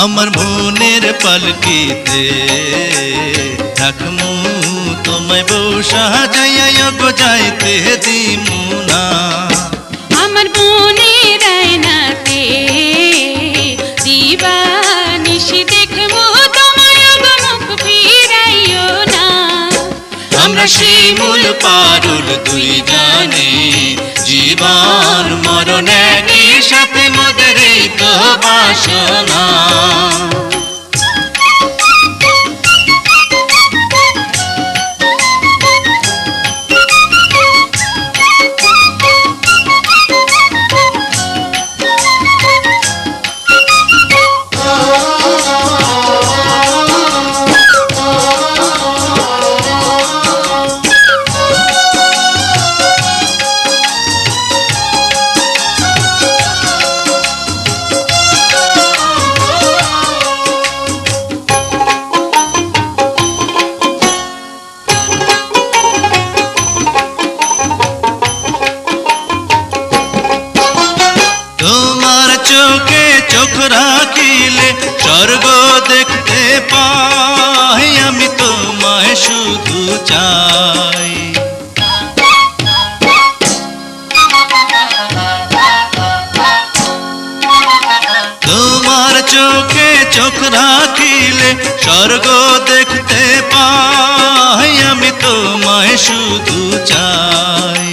আমার মনের পালকিতে রাখমু তোমায় বউ সাজাইয়া গো যাইতে দিমু না। আমার মনের আয়নাতে দিবানিশি দেখবো তোমায় গো মুখ ফিরাইও না। আমরা শিমুল পারুল দুই জানে জীবন মরণ একই সাথে মোদের এই তো বাসনা। চোখে চোখ রাখিলে স্বর্গ দেখতে পাই, আমি তোমায় শুধু চাই। তোমার চোখে চোখ রাখিলে স্বর্গ দেখতে পাই, আমি তোমায় শুধু চাই।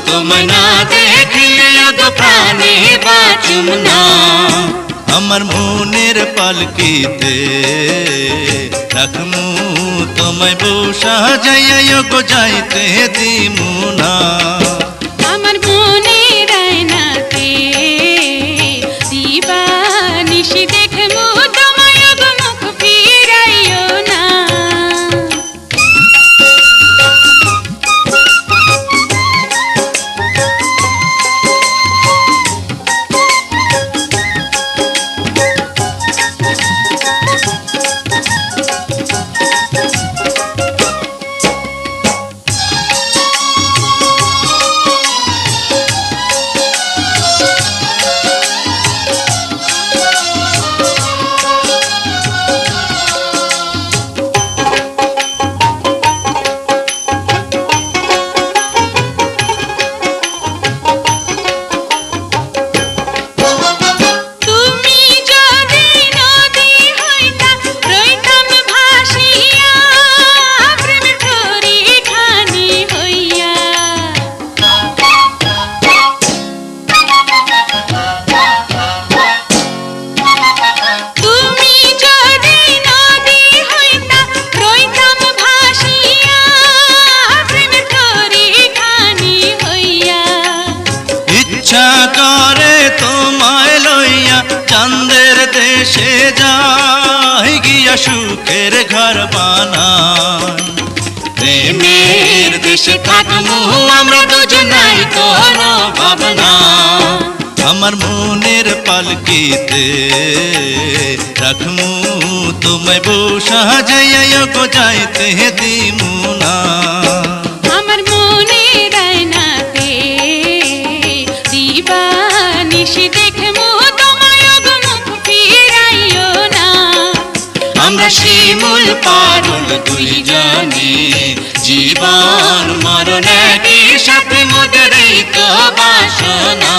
তোমায় না দেখলে তো প্রাণে বাঁচুম না। আমার মনের পালকিতে রাখমু তোমায় বউ সাজাইয়া গো যাইতে দিমু না। আমার মনের আয়নাতে দিবানিশি দেখবো তোমায় গো মুখ ফিরাইও না। করে তোমায় লইয়া চাঁদের দেশে যাই গিয়া সুখের ঘর বানাই। প্রেমের দেশে থাকমু আমরা দুজনাই কোনো ভাবনা। আমার মনের পালকিতে রাখমু তোমায় বউ সাজাইয়া গো যাইতে দিমু না। আমার মনের আয়নাতে দিবানিশি দেখবো তোমায় গো মুখ ফিরাইও না। আমরা শিমুল পারুল দুই জানে জীবন মরণ একই সাথে মোদের এই তো বাসনা।